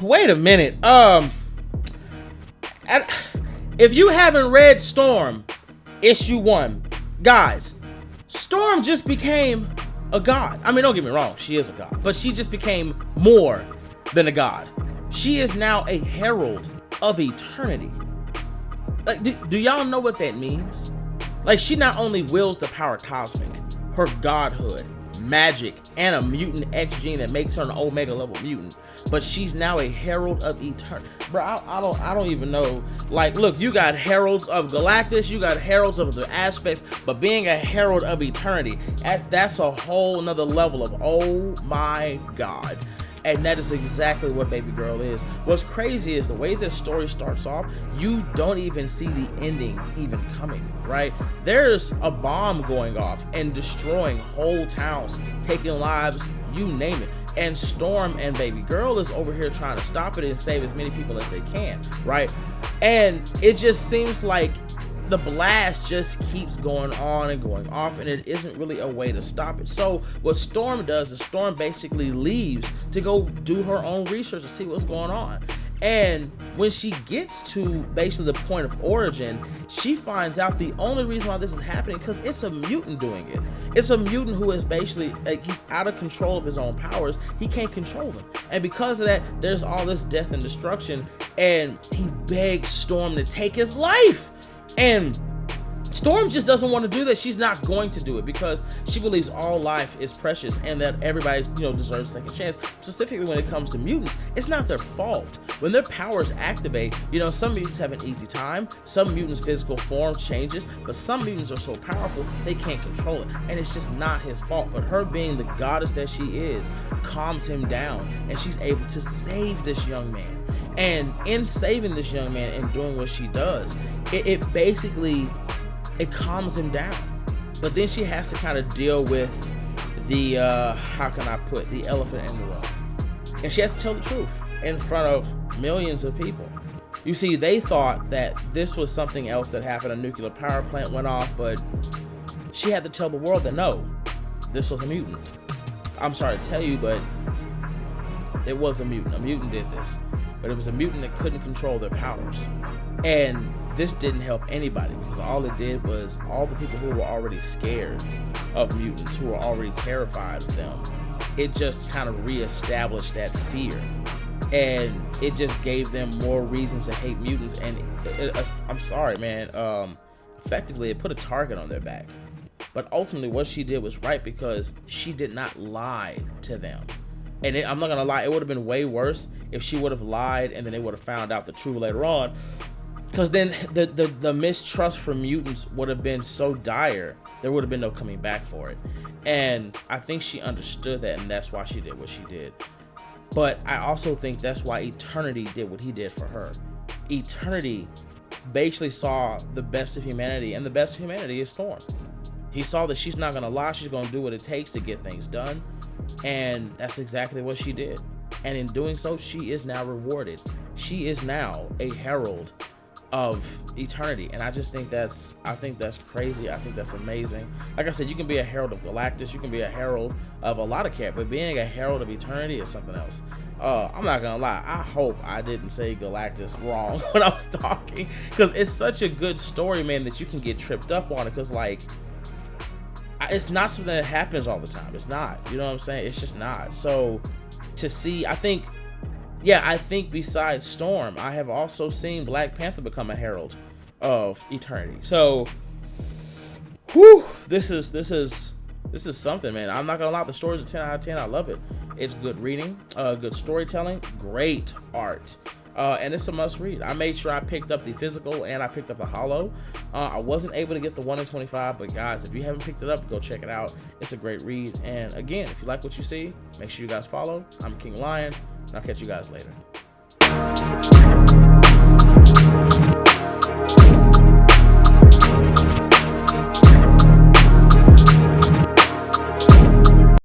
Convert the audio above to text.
wait a minute. If you haven't read Storm issue 1, guys, Storm just became a god. I mean, don't get me wrong, she is a god, but she just became more than a god. She is now a herald of eternity. Like, do y'all know what that means? Like, she not only wields the power cosmic, her godhood, magic, and a mutant X gene that makes her an Omega level mutant, but she's now a herald of eternity. Bro, I don't even know. Like, look, you got heralds of Galactus, you got heralds of the aspects, but being a herald of eternity, that's a whole nother level of, oh my god. And that is exactly what Baby Girl is. What's crazy is the way this story starts off, you don't even see the ending even coming, right? There's a bomb going off and destroying whole towns, taking lives, you name it. And Storm and Baby Girl is over here trying to stop it and save as many people as they can, right? And it just seems like the blast just keeps going on and going off, and it isn't really a way to stop it. So what Storm does is Storm basically leaves to go do her own research to see what's going on. And when she gets to basically the point of origin, she finds out the only reason why this is happening because it's a mutant doing it. It's a mutant who is basically, like, he's out of control of his own powers. He can't control them. And because of that, there's all this death and destruction, and he begs Storm to take his life. And Storm just doesn't want to do that. She's not going to do it because she believes all life is precious and that everybody, deserves a second chance. Specifically when it comes to mutants, it's not their fault. When their powers activate, some mutants have an easy time. Some mutants' physical form changes, but some mutants are so powerful they can't control it. And it's just not his fault. But her being the goddess that she is calms him down, and she's able to save this young man. And in saving this young man and doing what she does, it basically calms him down. But then she has to kind of deal with the the elephant in the room. And she has to tell the truth in front of millions of people. You see, they thought that this was something else that happened. A nuclear power plant went off, but she had to tell the world that no, this was a mutant. I'm sorry to tell you, but it was a mutant. A mutant did this. But it was a mutant that couldn't control their powers. And this didn't help anybody because all it did was all the people who were already scared of mutants, who were already terrified of them, it just kind of reestablished that fear. And it just gave them more reasons to hate mutants. And I'm sorry, man. Effectively, it put a target on their back. But ultimately, what she did was right because she did not lie to them. And I'm not gonna lie, it would have been way worse if she would have lied and then they would have found out the truth later on. Because then the mistrust for mutants would have been so dire, there would have been no coming back for it. And I think she understood that, and that's why she did what she did. But I also think that's why Eternity did what he did for her. Eternity basically saw the best of humanity, and the best of humanity is Storm. He saw that she's not gonna lie, she's gonna do what it takes to get things done. And that's exactly what she did. And in doing so, she is now rewarded. She is now a herald of eternity. And I think that's crazy. I think that's amazing. Like I said, you can be a herald of Galactus, you can be a herald of a lot of characters, but being a herald of eternity is something else. I'm not gonna lie, I hope I didn't say Galactus wrong when I was talking, because it's such a good story, man, that you can get tripped up on it, because like, it's not something that happens all the time. It's not, you know what I'm saying? It's just not. So to see, I think besides Storm, I have also seen Black Panther become a herald of eternity. So, whew, this is something, man. I'm not gonna lie, the story's a 10 out of 10. I love it. It's good reading, good storytelling, great art. And it's a must read. I made sure I picked up the physical and I picked up the holo. I wasn't able to get the 1 in 25, but guys, if you haven't picked it up, go check it out. It's a great read. And again, if you like what you see, make sure you guys follow. I'm King Lion, and I'll catch you guys later.